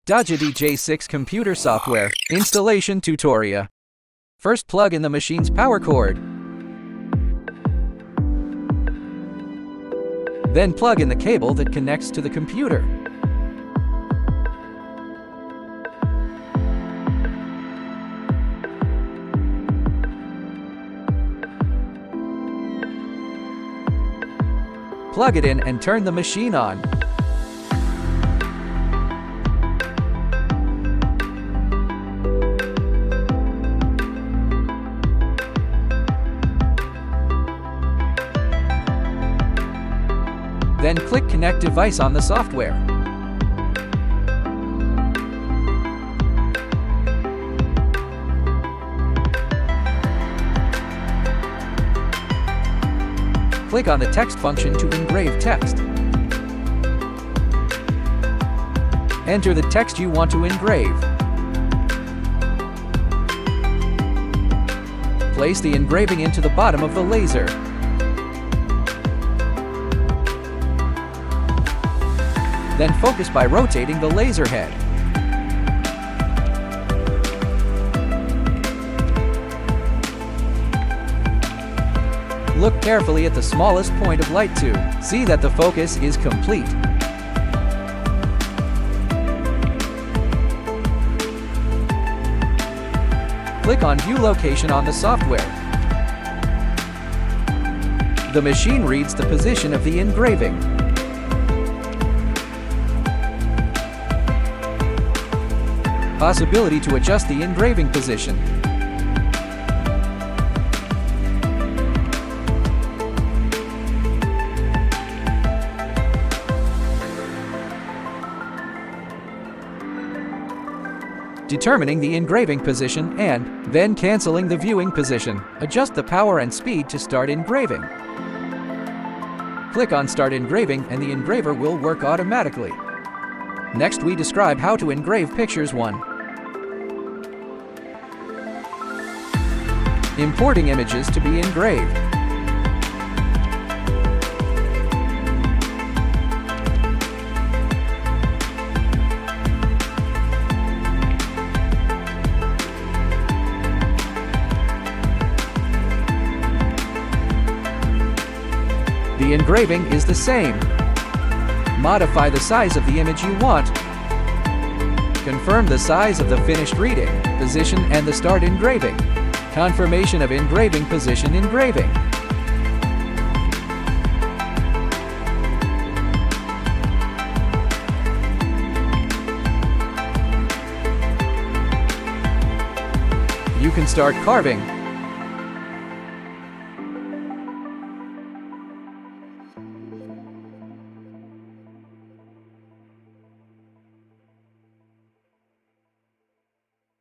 DAJA DJ6 Computer Software Installation Tutoria. First, plug in the machine's power cord. Then plug in the cable that connects to the computer. Plug it in and turn the machine on. Then click Connect Device on the software. Click on the text function to engrave text. Enter the text you want to engrave. Place the engraving into the bottom of the laser. Then focus by rotating the laser head. Look carefully at the smallest point of light to see that the focus is complete. Click on View Location on the software. The machine reads the position of the engraving. Possibility to adjust the engraving position. Determining the engraving position and then canceling the viewing position. Adjust the power and speed to start engraving. Click on Start Engraving and the engraver will work automatically. Next, we describe how to engrave pictures 1. Importing images to be engraved. The engraving is the same. Modify the size of the image you want. Confirm the size of the finished reading, position, and the start engraving. Confirmation of engraving position engraving. You can start carving.